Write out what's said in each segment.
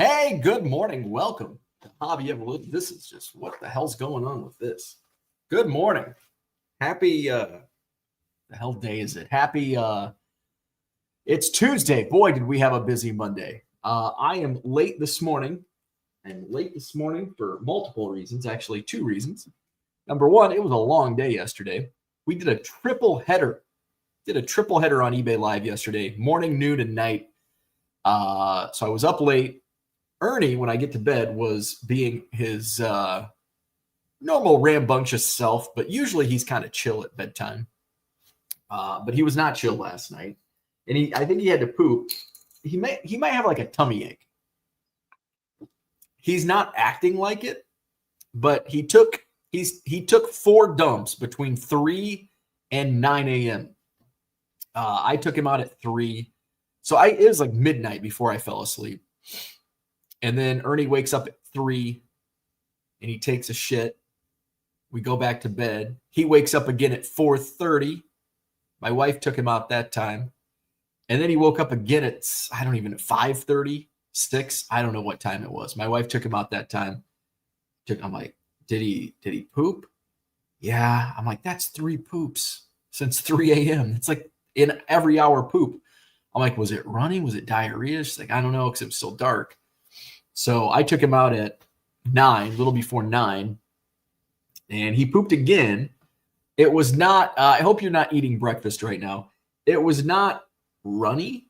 Hey, good morning. Welcome to Hobby Evolution. This is just what the hell's going on with this? Good morning. Happy the hell day is it? Happy it's Tuesday. Boy, did we have a busy Monday. I am late this morning. I'm late this morning for multiple reasons, actually two reasons. Number one, it was a long day yesterday. We did a triple header. Did a triple header on eBay Live yesterday, morning, noon, and night. So I was up late. Ernie, when I get to bed, was being his normal rambunctious self, but usually he's kind of chill at bedtime. But he was not chill last night, and I think he had to poop. He might have like a tummy ache. He's not acting like it, but he took 4 dumps between 3 and 9 a.m. I took him out at 3, so it was like midnight before I fell asleep. And then Ernie wakes up at 3 and he takes a shit. We go back to bed. He wakes up again at 4:30. My wife took him out that time. And then he woke up again at, 5:30, 6. I don't know what time it was. My wife took him out that time. I'm like, did he poop? Yeah. I'm like, that's 3 poops since 3 a.m. It's like in every hour poop. I'm like, was it running? Was it diarrhea? She's like, I don't know, because it was so dark. So I took him out at 9, a little before 9, and he pooped again. It was not, I hope you're not eating breakfast right now. It was not runny,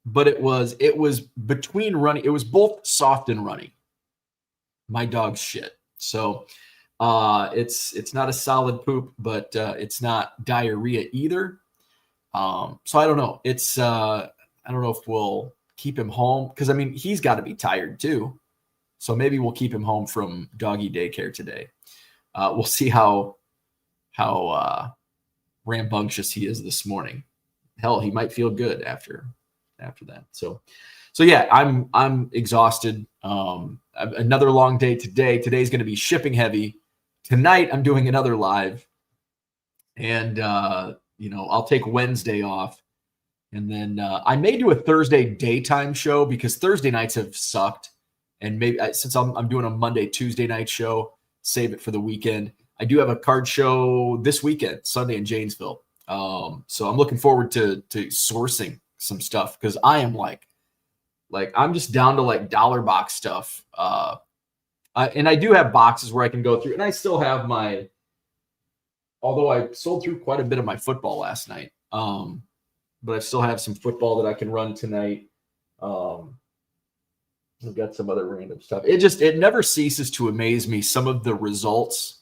but it was between runny. It was both soft and runny. My dog's shit. So it's not a solid poop, but it's not diarrhea either. So I don't know. I don't know if we'll keep him home, because he's got to be tired too. So maybe we'll keep him home from doggy daycare today. We'll see how rambunctious he is this morning. Hell, he might feel good after that. So yeah, I'm exhausted. Another long day today. Today's going to be shipping heavy. Tonight I'm doing another live, and I'll take Wednesday off. And then I may do a Thursday daytime show, because Thursday nights have sucked. And maybe since I'm doing a Monday, Tuesday night show, save it for the weekend. I do have a card show this weekend, Sunday in Janesville. So I'm looking forward to sourcing some stuff, because I am like I'm just down to like dollar box stuff. And I do have boxes where I can go through, and I still have although I sold through quite a bit of my football last night. But I still have some football that I can run tonight. I've got some other random stuff. It never ceases to amaze me, some of the results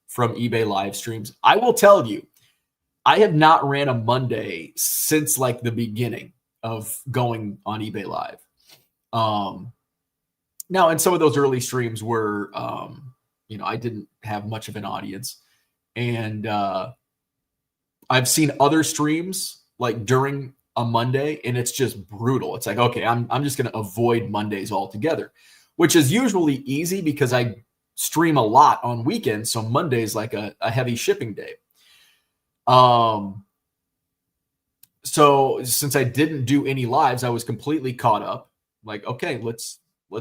from eBay live streams. I will tell you, I have not ran a Monday since like the beginning of going on eBay Live. Now, and some of those early streams were, I didn't have much of an audience. And I've seen other streams like during a Monday, and it's just brutal. It's like, okay, I'm just going to avoid Mondays altogether, which is usually easy because I stream a lot on weekends. So Monday's like a heavy shipping day. So since I didn't do any lives, I was completely caught up. Like, okay, let's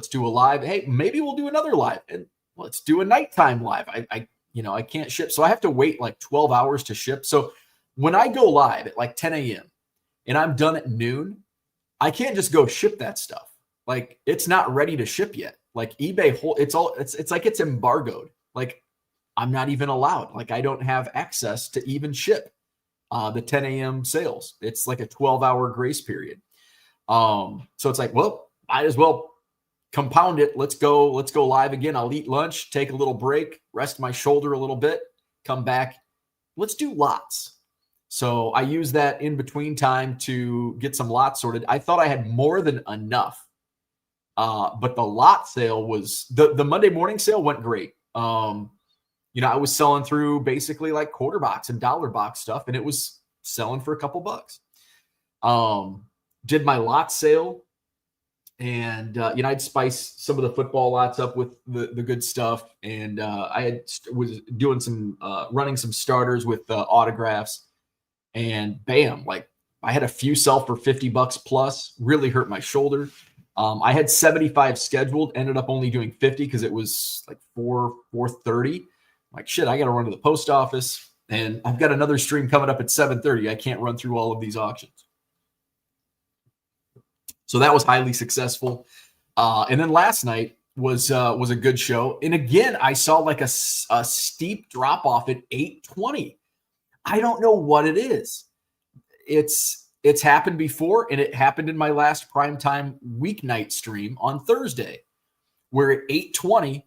do a live. Hey, maybe we'll do another live, and let's do a nighttime live. I can't ship. So I have to wait like 12 hours to ship. So when I go live at like 10 a.m. and I'm done at noon, I can't just go ship that stuff. Like, it's not ready to ship yet. Like eBay, it's like it's embargoed. Like, I'm not even allowed. Like, I don't have access to even ship the 10 a.m. sales. It's like a 12-hour grace period. So it's like, well, might as well compound it. Let's go live again. I'll eat lunch, take a little break, rest my shoulder a little bit, come back. Let's do lots. So I use that in between time to get some lots sorted. I thought I had more than enough. But the lot sale was the Monday morning sale went great. I was selling through basically like quarter box and dollar box stuff, and it was selling for a couple bucks. Did my lot sale, and I'd spice some of the football lots up with the good stuff, and was doing some running some starters with autographs, and bam, like I had a few sell for $50 plus. Really hurt my shoulder. I had 75 scheduled, ended up only doing 50 because it was like 4:30. Like, shit, I got to run to the post office, and I've got another stream coming up at 7:30. I can't run through all of these auctions. So that was highly successful. And then last night was a good show. And again, I saw like a steep drop off at 8:20. I don't know what it is. It's happened before, and it happened in my last primetime weeknight stream on Thursday, where at 8:20,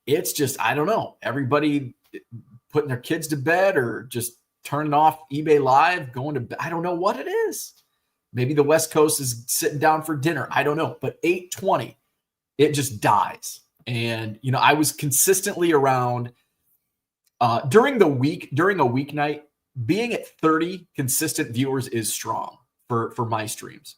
it's just, I don't know, everybody putting their kids to bed or just turning off eBay Live, going to bed. I don't know what it is. Maybe the West Coast is sitting down for dinner. I don't know. But 8:20, it just dies. And, you know, I was consistently around during a weeknight, being at 30 consistent viewers is strong for my streams.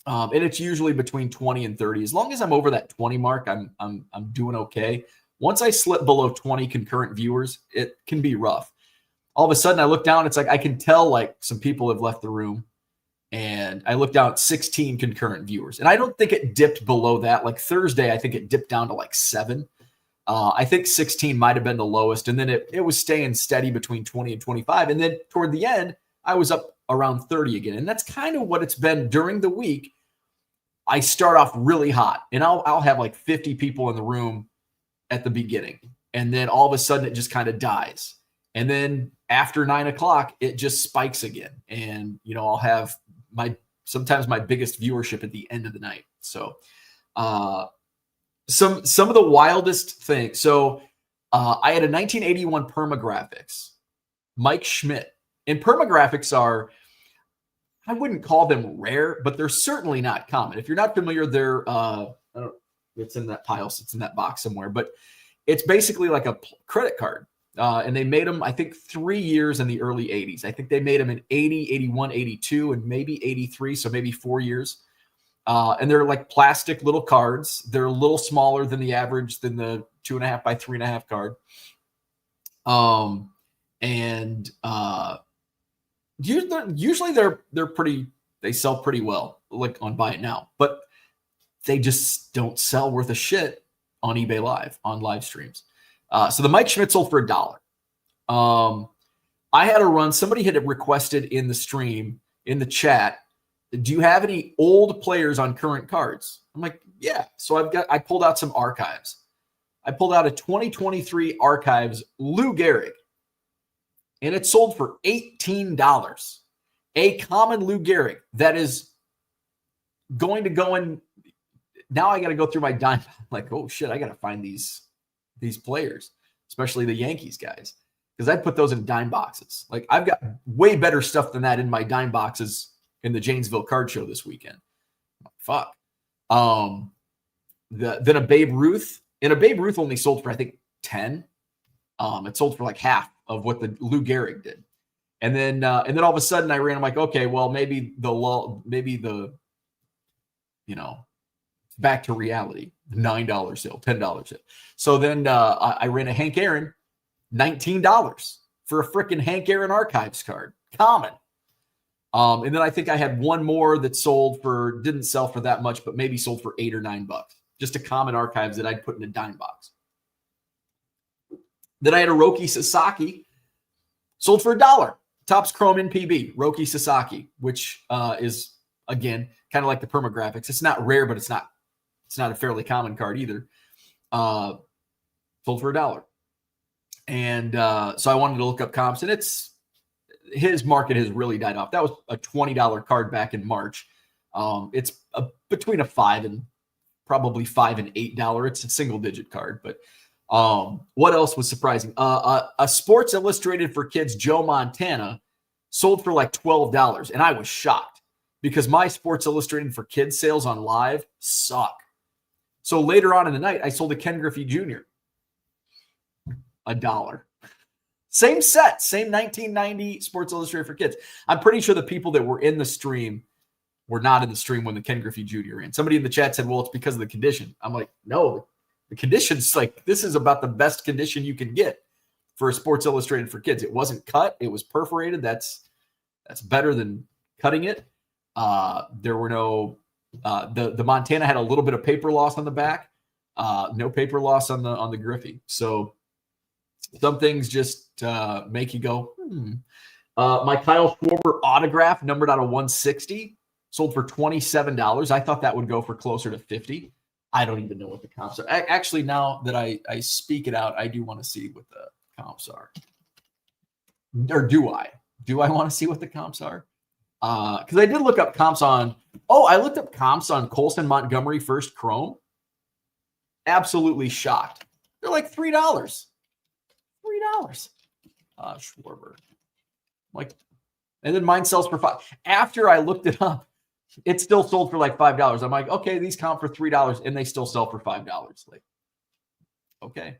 And it's usually between 20 and 30. As long as I'm over that 20 mark, I'm doing okay. Once I slip below 20 concurrent viewers, it can be rough. All of a sudden I look down, it's like I can tell like some people have left the room. And I looked down at 16 concurrent viewers. And I don't think it dipped below that. Like Thursday, I think it dipped down to like 7. I think 16 might have been the lowest. And then it was staying steady between 20 and 25. And then toward the end, I was up around 30 again. And that's kind of what it's been during the week. I start off really hot. And I'll have like 50 people in the room at the beginning. And then all of a sudden, it just kind of dies. And then after 9 o'clock, it just spikes again. And, you know, I'll have sometimes my biggest viewership at the end of the night. So some of the wildest things. So I had a 1981 Permagraphics, Mike Schmidt. And Permagraphics are, I wouldn't call them rare, but they're certainly not common. If you're not familiar, they're I don't know, it's in that pile, it's in that box somewhere, but it's basically like a credit card. And they made them, I think, 3 years in the early 80s. I think they made them in 80, 81, 82, and maybe 83, so maybe 4 years. And they're like plastic little cards. They're a little smaller than the average, than the 2.5 by 3.5 card. Usually they're pretty, they sell pretty well, like on Buy It Now, but they just don't sell worth a shit on eBay Live, on live streams. So the Mike Schmidt sold for $1. I had a run. Somebody had requested in the stream, in the chat, do you have any old players on current cards? I'm like, yeah. So I pulled out some archives. I pulled out a 2023 archives Lou Gehrig, and it sold for $18. A common Lou Gehrig that is going to go in. Now I got to go through my dime. Like, oh shit, I got to find these players, especially the Yankees guys, because I put those in dime boxes. Like, I've got way better stuff than that in my dime boxes in the Janesville card show this weekend. Fuck. Then a Babe Ruth, and a Babe Ruth only sold for, I think, 10. It sold for like half of what the Lou Gehrig did. And then all of a sudden I'm like, okay, well, maybe the, you know, back to reality, $9 sale, $10 sale. So then I ran a Hank Aaron, $19 for a freaking Hank Aaron archives card, common. And then I think I had one more that didn't sell for that much, but maybe sold for $8 or $9, just a common archives that I'd put in a dime box. Then I had a Roki Sasaki, sold for $1. Topps Chrome NPB, Roki Sasaki, which is, again, kind of like the Permagraphics. It's not rare, but it's not a fairly common card either. Sold for $1. And so I wanted to look up comps, and his market has really died off. That was a $20 card back in March. It's between a $5 and $8. It's a single digit card. But what else was surprising? A Sports Illustrated for Kids Joe Montana sold for like $12. And I was shocked because my Sports Illustrated for Kids sales on live suck. So later on in the night, I sold a Ken Griffey Jr. $1. Same set, same 1990 Sports Illustrated for Kids. I'm pretty sure the people that were in the stream were not in the stream when the Ken Griffey Jr. ran. Somebody in the chat said, well, it's because of the condition. I'm like, no, the condition's like, this is about the best condition you can get for a Sports Illustrated for Kids. It wasn't cut. It was perforated. That's better than cutting it. There were no The Montana had a little bit of paper loss on the back, no paper loss on the Griffey. So some things just make you go, my Kyle Schwarber autograph, numbered out of 160, sold for $27. I thought that would go for closer to 50. I don't even know what the comps are. Actually, now that I speak it out, I do want to see what the comps are. Or do I? Do I want to see what the comps are? Because I did look up comps on. Oh, I looked up comps on Colson Montgomery first Chrome. Absolutely shocked. They're like $3. $3. Schwarber. Like, and then mine sells for $5. After I looked it up, it still sold for like $5. I'm like, okay, these comp for $3, and they still sell for $5. Like, okay.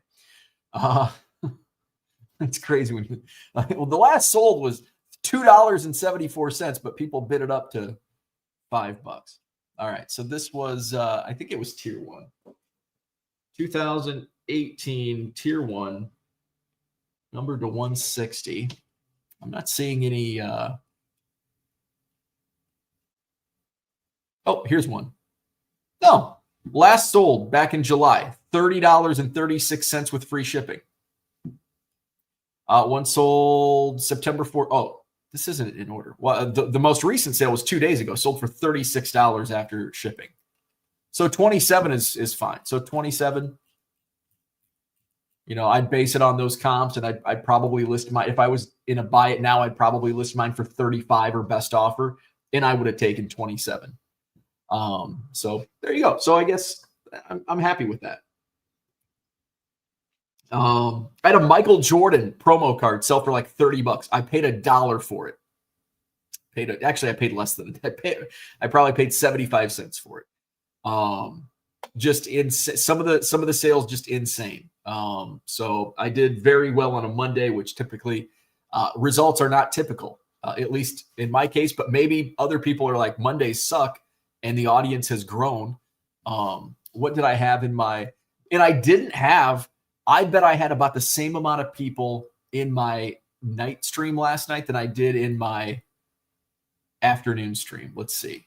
It's crazy when you, well, the last sold was $2.74, but people bid it up to $5. All right, so this was I think it was tier 1. 2018 tier 1, numbered to 160. I'm not seeing any oh, here's one. No, last sold back in July, $30.36 with free shipping. One sold September 4th. Oh, this isn't in order. Well, the most recent sale was 2 days ago, sold for $36 after shipping. So 27 is fine. So 27, I'd base it on those comps, and I'd probably list mine. If I was in a buy it now, I'd probably list mine for 35 or best offer, and I would have taken 27. So there you go. So I guess I'm happy with that. I had a Michael Jordan promo card sell for like $30. I paid $1 for it. Actually, I paid less than it. I probably paid 75 cents for it. Just in some of the sales, just insane. So I did very well on a Monday, which typically results are not typical, at least in my case. But maybe other people are like, Mondays suck, and the audience has grown. What did I have in my? And I didn't have. I bet I had about the same amount of people in my night stream last night than I did in my afternoon stream. Let's see.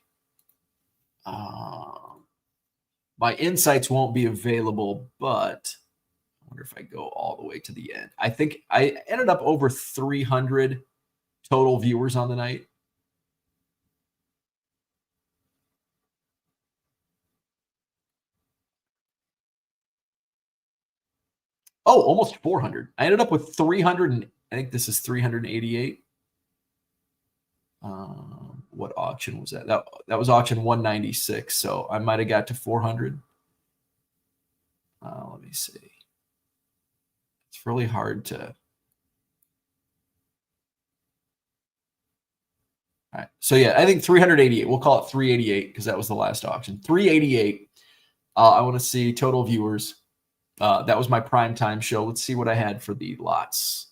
My insights won't be available, but I wonder if I go all the way to the end. I think I ended up over 300 total viewers on the night. Oh, almost 400. I ended up with 300, and I think this is 388. What auction was that? That was auction 196. So I might have got to 400. Let me see. It's really hard to. All right. So yeah, I think 388. We'll call it 388 because that was the last auction. 388. I want to see total viewers. That was my prime time show. Let's see what I had for the lots.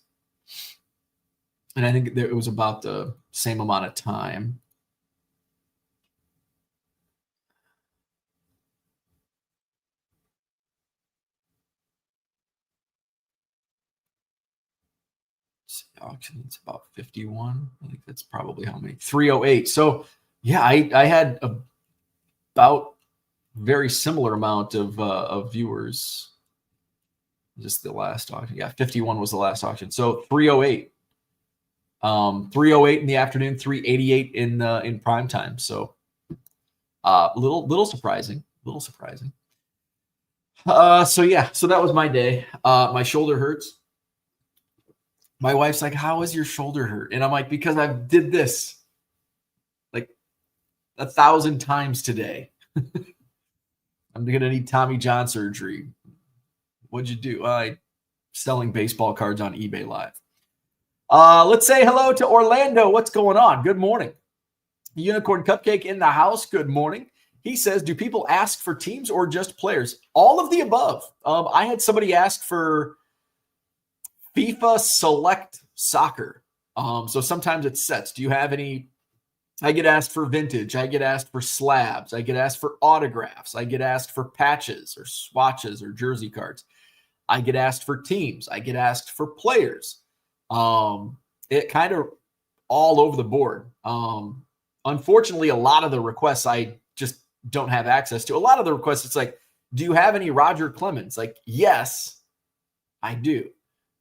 And I think it was about the same amount of time. Auction, it's about 51. I think that's probably how many. 308. So yeah, I had about very similar amount of viewers. Just the last auction. Yeah, 51 was the last auction. So 308. 308 in the afternoon, 388 in prime time. So little surprising. So yeah, so that was my day. My shoulder hurts. My wife's like, "How is your shoulder hurt?" And I'm like, "Because I did this like 1,000 times today. I'm gonna need Tommy John surgery." What'd you do? I selling baseball cards on eBay Live. Let's say hello to Orlando. What's going on? Good morning. Unicorn Cupcake in the house. Good morning. He says, do people ask for teams or just players? All of the above. I had somebody ask for FIFA Select Soccer. So sometimes it's sets. Do you have any? I get asked for vintage. I get asked for slabs. I get asked for autographs. I get asked for patches or swatches or jersey cards. I get asked for teams. I get asked for players. It kind of all over the board. Unfortunately, a lot of the requests I just don't have access to. A lot of the requests, it's like, do you have any Roger Clemens? Like, yes, I do,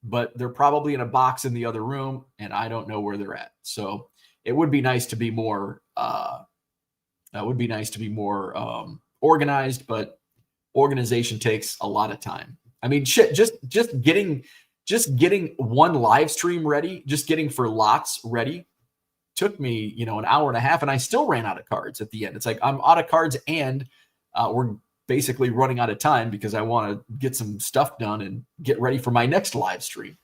but they're probably in a box in the other room, and I don't know where they're at. So it would be nice to be more organized, but organization takes a lot of time. I mean, shit, just getting one live stream ready, just getting for lots ready took me, an hour and a half, and I still ran out of cards at the end. It's like I'm out of cards, and we're basically running out of time because I want to get some stuff done and get ready for my next live stream.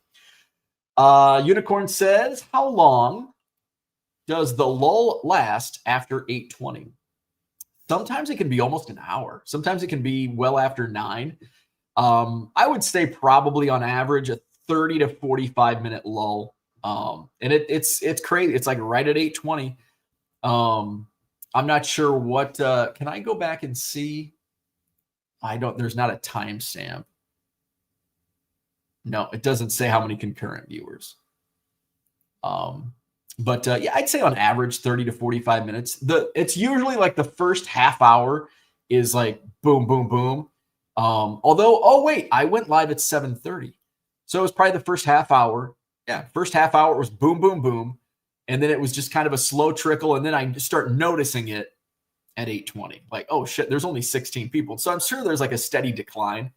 Unicorn says, how long does the lull last after 8:20? Sometimes it can be almost an hour. Sometimes it can be well after 9. I would say probably on average a 30 to 45 minute lull. And it's crazy. It's like right at 8:20. I'm not sure what, can I go back and see? There's not a timestamp. No, it doesn't say how many concurrent viewers. But yeah, I'd say on average 30 to 45 minutes. It's usually like the first half hour is like boom, boom, boom. Although, wait, I went live at 7:30. So it was probably the first half hour. Yeah, first half hour was boom, boom, boom. And then it was just kind of a slow trickle. And then I just start noticing it at 8:20. Like, oh shit, there's only 16 people. So I'm sure there's like a steady decline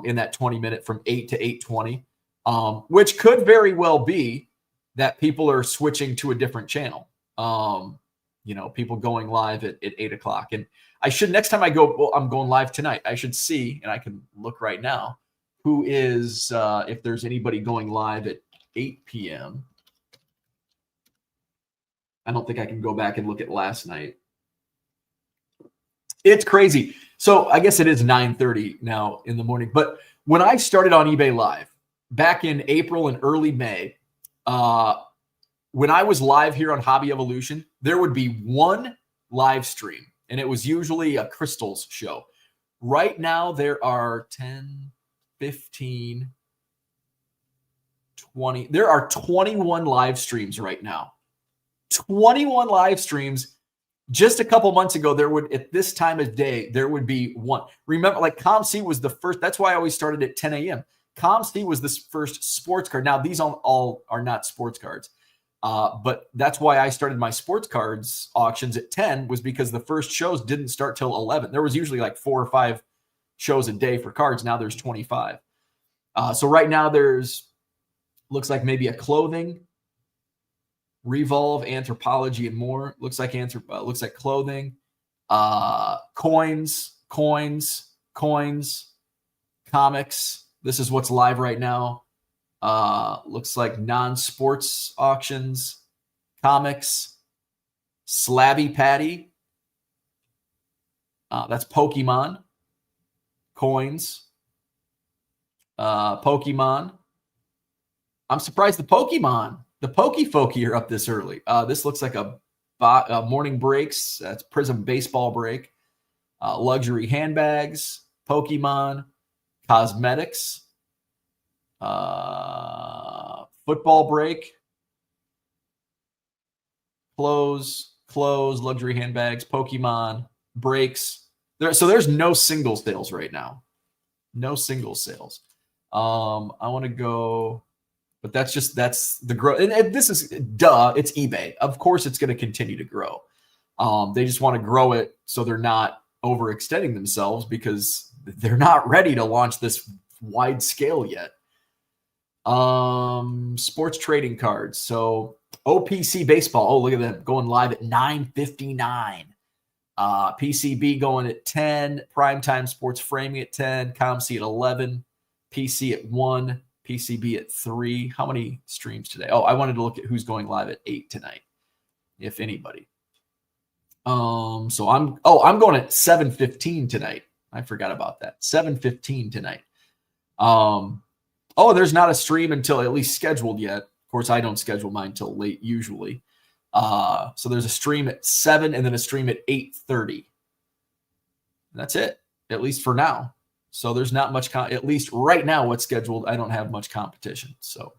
in that 20 minute from 8 to 8:20, which could very well be that people are switching to a different channel. People going live at 8 o'clock. And I should, next time I go, well, I'm going live tonight, I should see, and I can look right now, who is, if there's anybody going live at 8 p.m. I don't think I can go back and look at last night. It's crazy. So I guess it is 9:30 now in the morning. But when I started on eBay Live back in April and early May, when I was live here on Hobby Evolution, there would be one live stream, and it was usually a crystals show. Right now, there are 10, 15, 20. There are 21 live streams right now. 21 live streams. Just a couple months ago, there would, at this time of day, there would be one. Remember, like ComC was the first. That's why I always started at 10 a.m. ComC was this first sports card. Now, these all are not sports cards. But that's why I started my sports cards auctions at 10, was because the first shows didn't start till 11. There was usually like 4 or 5 shows a day for cards. Now there's 25. So right now looks like maybe a clothing, Revolve, Anthropology, and more. Looks like clothing, coins, comics. This is what's live right now. Looks like non-sports auctions, comics, Slabby Patty. That's Pokemon, coins, Pokemon. I'm surprised the Pokefolky are up this early. This looks like a morning breaks. That's Prism baseball break. Luxury handbags, Pokemon, cosmetics, football break, clothes, luxury handbags, Pokemon, breaks. So there's no single sales right now. No single sales. I want to go, but that's the growth. And this is it's eBay. Of course, it's going to continue to grow. They just want to grow it so they're not overextending themselves, because they're not ready to launch this wide scale yet. Sports trading cards. So OPC baseball. Oh, look at that, going live at 9:59. PCB going at 10. Primetime sports framing at 10. ComC at 11. PC at 1. PCB at 3. How many streams today? Oh, I wanted to look at who's going live at 8 tonight, if anybody. So I'm going at 7:15 tonight. I forgot about that. 7:15 tonight. There's not a stream until at least scheduled yet. Of course, I don't schedule mine till late usually. So there's a stream at 7 and then a stream at 8:30. That's it, at least for now. So there's not much, at least right now, what's scheduled, I don't have much competition. So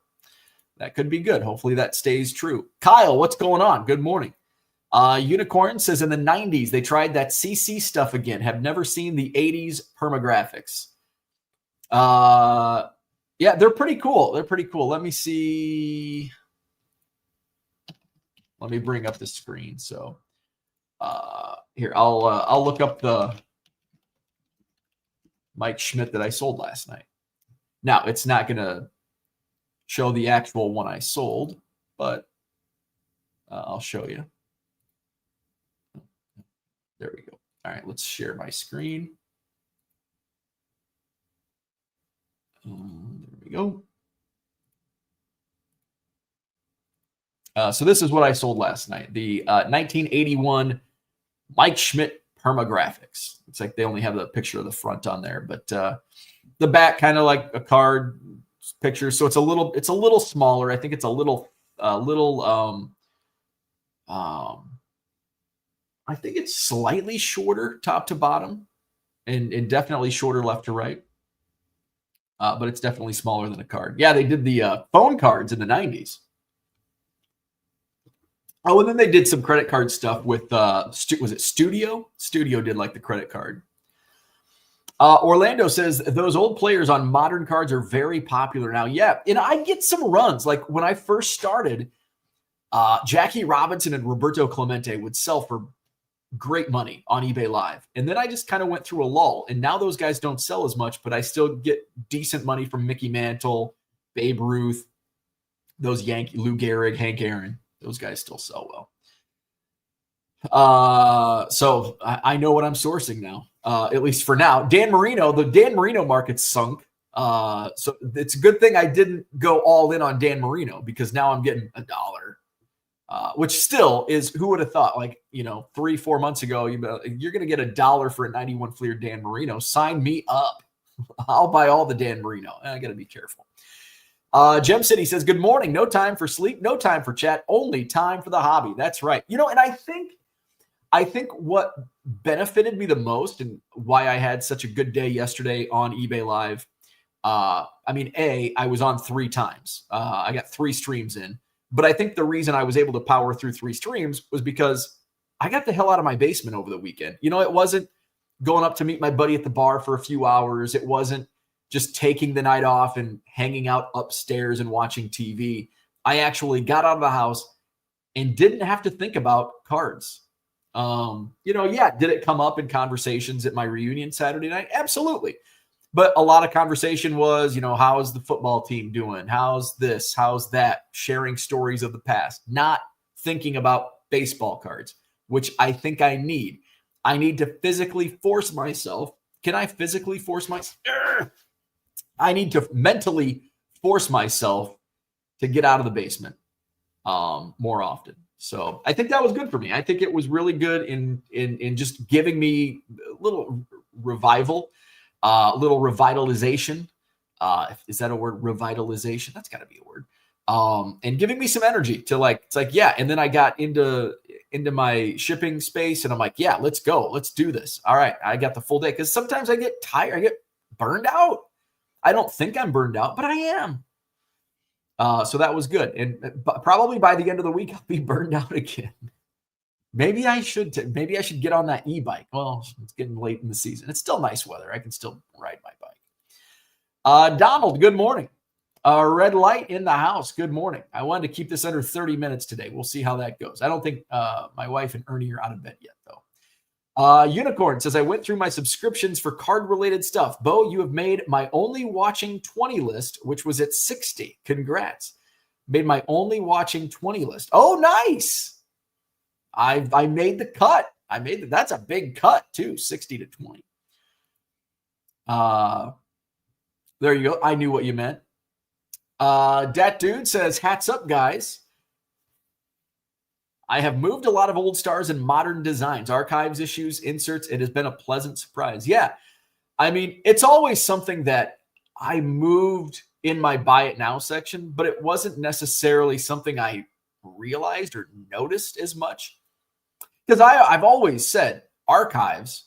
that could be good. Hopefully that stays true. Kyle, what's going on? Good morning. Unicorn says in the 90s, they tried that CC stuff again. Have never seen the 80s permagraphics. Yeah, they're pretty cool. They're pretty cool. Let me see. Let me bring up the screen. So here, I'll look up the Mike Schmidt that I sold last night. Now, it's not going to show the actual one I sold, but I'll show you. There we go. All right, let's share my screen. There we go. So this is what I sold last night. The 1981 Mike Schmidt permagraphics. It's like they only have the picture of the front on there, but the back kind of like a card picture. So it's a little smaller. I think it's a little I think it's slightly shorter top to bottom and definitely shorter left to right. But it's definitely smaller than a card. Yeah, they did the phone cards in the 90s. Oh, and then they did some credit card stuff with, was it Studio? Studio did like the credit card. Orlando says those old players on modern cards are very popular now. Yeah, and I get some runs. Like when I first started, Jackie Robinson and Roberto Clemente would sell for great money on eBay Live. And then I just kind of went through a lull. And now those guys don't sell as much, but I still get decent money from Mickey Mantle, Babe Ruth, those Yankee, Lou Gehrig, Hank Aaron. Those guys still sell well. So I know what I'm sourcing now, at least for now. Dan Marino, the Dan Marino market's sunk. So it's a good thing I didn't go all in on Dan Marino because now I'm getting $1. Which still is, who would have thought, like, 3-4 months ago, you're going to get $1 for a 91 Fleer Dan Marino. Sign me up. I'll buy all the Dan Marino. I got to be careful. Gem City says, good morning. No time for sleep. No time for chat. Only time for the hobby. That's right. And I think what benefited me the most and why I had such a good day yesterday on eBay Live. I was on 3 times. I got 3 streams in. But I think the reason I was able to power through 3 streams was because I got the hell out of my basement over the weekend. It wasn't going up to meet my buddy at the bar for a few hours. It wasn't just taking the night off and hanging out upstairs and watching TV. I actually got out of the house and didn't have to think about cards. Did it come up in conversations at my reunion Saturday night? Absolutely. But a lot of conversation was, how's the football team doing? How's this? How's that? Sharing stories of the past, not thinking about baseball cards, which I think I need. I need to physically force myself. Can I physically force myself? I need to mentally force myself to get out of the basement more often. So I think that was good for me. I think it was really good in just giving me a little revival. Little revitalization. Is that a word? Revitalization? That's got to be a word. And giving me some energy to And then I got into my shipping space and I'm like, yeah, let's go. Let's do this. All right. I got the full day because sometimes I get tired. I get burned out. I don't think I'm burned out, but I am. So that was good. And probably by the end of the week, I'll be burned out again. Maybe I should get on that e-bike. Well, it's getting late in the season. It's still nice weather. I can still ride my bike. Donald, good morning. Red light in the house. Good morning. I wanted to keep this under 30 minutes today. We'll see how that goes. I don't think my wife and Ernie are out of bed yet, though. Unicorn says, I went through my subscriptions for card-related stuff. Bo, you have made my only watching 20 list, which was at 60. Congrats. Made my only watching 20 list. Oh, nice. I made the cut. That's a big cut too, 60 to 20. There you go. I knew what you meant. Dat Dude says, hats up, guys. I have moved a lot of old stars and modern designs, archives, issues, inserts. It has been a pleasant surprise. Yeah. It's always something that I moved in my buy it now section, but it wasn't necessarily something I realized or noticed as much. Because I've always said archives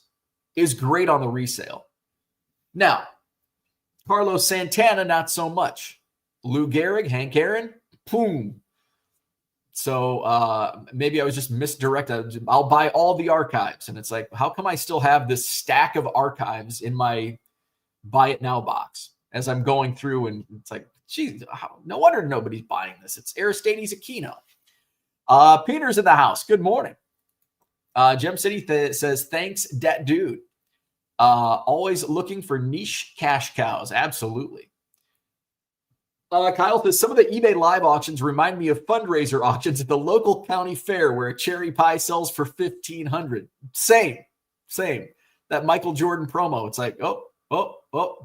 is great on the resale. Now, Carlos Santana, not so much. Lou Gehrig, Hank Aaron, boom. So maybe I was just misdirected. I'll buy all the archives. And it's like, how come I still have this stack of archives in my buy it now box as I'm going through? And it's like, geez, no wonder nobody's buying this. It's Aristides Aquino. Peter's in the house. Good morning. Gem City says, thanks, dat dude. Always looking for niche cash cows. Absolutely. Kyle says, some of the eBay live auctions remind me of fundraiser auctions at the local county fair where a cherry pie sells for $1,500. Same. That Michael Jordan promo. It's like, oh,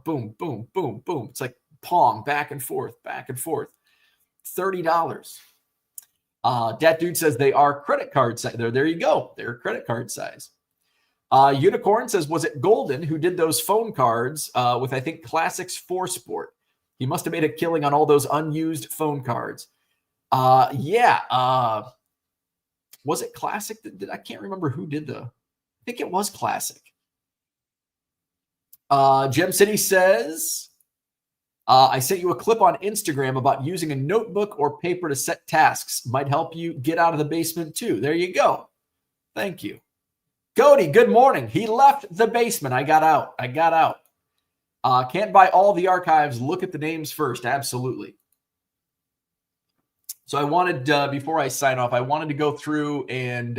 boom, boom, boom, boom. It's like pong, back and forth. $30. Dat dude says they are credit card size. There you go. They're credit card size. Unicorn says, was it Golden who did those phone cards with, I think, Classics 4 Sport? He must have made a killing on all those unused phone cards. Yeah. Was it Classic? I can't remember who did I think it was Classic. Gem City says, I sent you a clip on Instagram about using a notebook or paper to set tasks. Might help you get out of the basement too. There you go. Thank you. Cody, good morning. He left the basement. I got out. Can't buy all the archives. Look at the names first. Absolutely. So I wanted, before I sign off, I wanted to go through and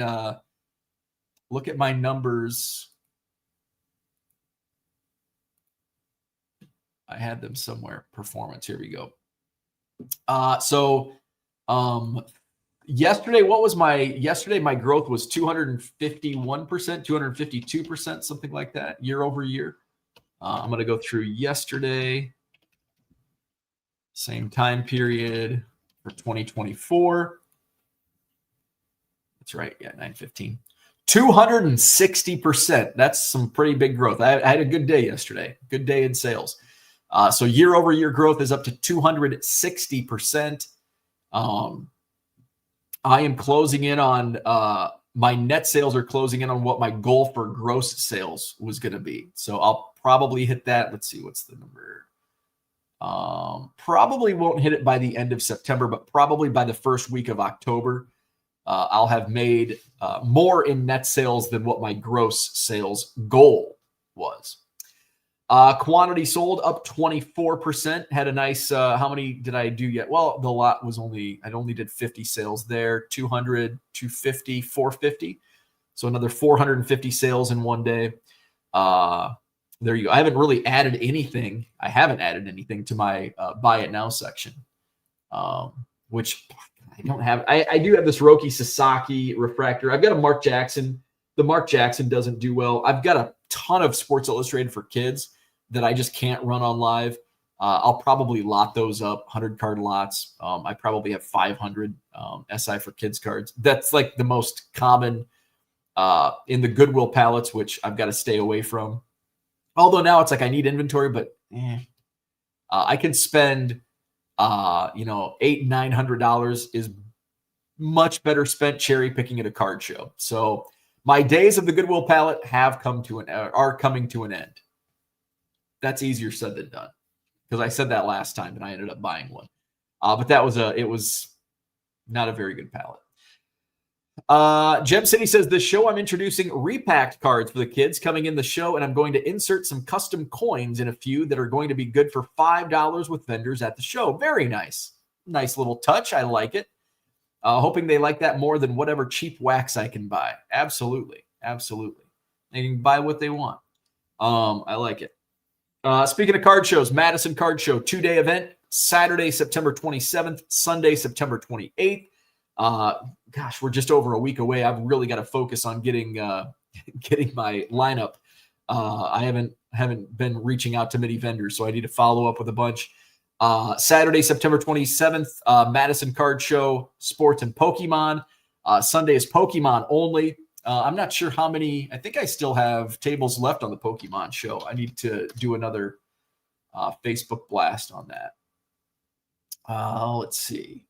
look at my numbers. I had them somewhere. Performance. Here we go. Yesterday, my growth was 251%, 252%, something like that, year over year. I'm going to go through yesterday, same time period for 2024. That's right. Yeah, 915. 260%. That's some pretty big growth. I had a good day yesterday. Good day in sales. So year over year growth is up to 260%. I am closing in on my net sales are closing in on what my goal for gross sales was going to be. So I'll probably hit that. Let's see, what's the number? Probably won't hit it by the end of September, but probably by the first week of October, I'll have made more in net sales than what my gross sales goal was. Quantity sold up 24%. Had a nice, how many did I do yet? Well, the lot was I only did 50 sales there, 200, 250, 450. So another 450 sales in one day. There you go. I haven't really added anything. I haven't added anything to my buy it now section, which I don't have. I do have this Roki Sasaki refractor. I've got a Mark Jackson. The Mark Jackson doesn't do well. I've got a ton of Sports Illustrated for kids that I just can't run on live. I'll probably lot those up, 100 card lots. I probably have 500 SI for kids cards. That's like the most common in the Goodwill pallets, which I've got to stay away from. Although now it's like I need inventory, but I can spend $800-900 is much better spent cherry picking at a card show. So my days of the Goodwill pallet are coming to an end. That's easier said than done, because I said that last time and I ended up buying one. But it was not a very good pallet. Gem City says, this show I'm introducing repacked cards for the kids coming in the show, and I'm going to insert some custom coins in a few that are going to be good for $5 with vendors at the show. Very nice. Nice little touch. I like it. Hoping they like that more than whatever cheap wax I can buy. Absolutely. They can buy what they want. I like it. Speaking of card shows, Madison Card Show 2-day event, Saturday, September 27th, Sunday, September 28th. Gosh, we're just over a week away. I've really got to focus on getting my lineup. I haven't been reaching out to many vendors, so I need to follow up with a bunch. Saturday, September 27th, Madison Card Show, Sports and Pokemon. Sunday is Pokemon only. I'm not sure how many. I think I still have tables left on the Pokemon show. I need to do another Facebook blast on that. Let's see.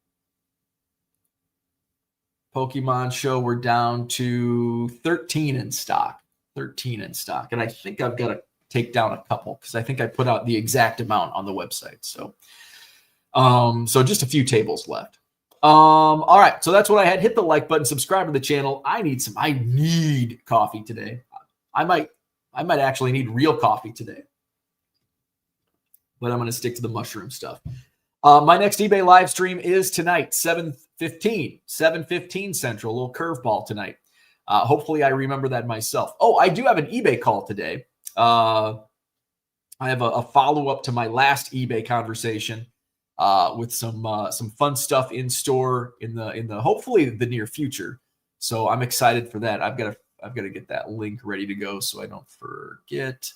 Pokemon show, we're down to 13 in stock. And I think I've got to take down a couple because I think I put out the exact amount on the website. So just a few tables left. All right. So that's what I had. Hit the like button, subscribe to the channel. I need coffee today. I might actually need real coffee today. But I'm going to stick to the mushroom stuff. My next eBay live stream is tonight, 7:15 Central, a little curveball tonight. Hopefully I remember that myself. Oh, I do have an eBay call today. I have a follow-up to my last eBay conversation with some fun stuff in store in the hopefully the near future. So I'm excited for that. I've got to get that link ready to go so I don't forget.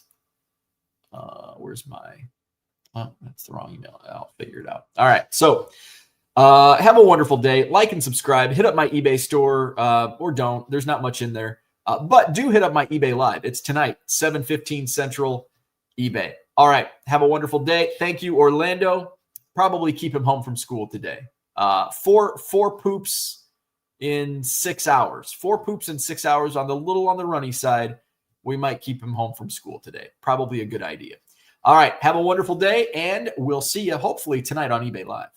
Where's my... Oh, that's the wrong email. I'll figure it out. All right. So have a wonderful day. Like and subscribe. Hit up my eBay store or don't. There's not much in there. But do hit up my eBay Live. It's tonight, 7:15 Central, eBay. All right. Have a wonderful day. Thank you, Orlando. Probably keep him home from school today. Four poops in 6 hours. 4 poops in 6 hours on the runny side. We might keep him home from school today. Probably a good idea. All right. Have a wonderful day, and we'll see you hopefully tonight on eBay Live.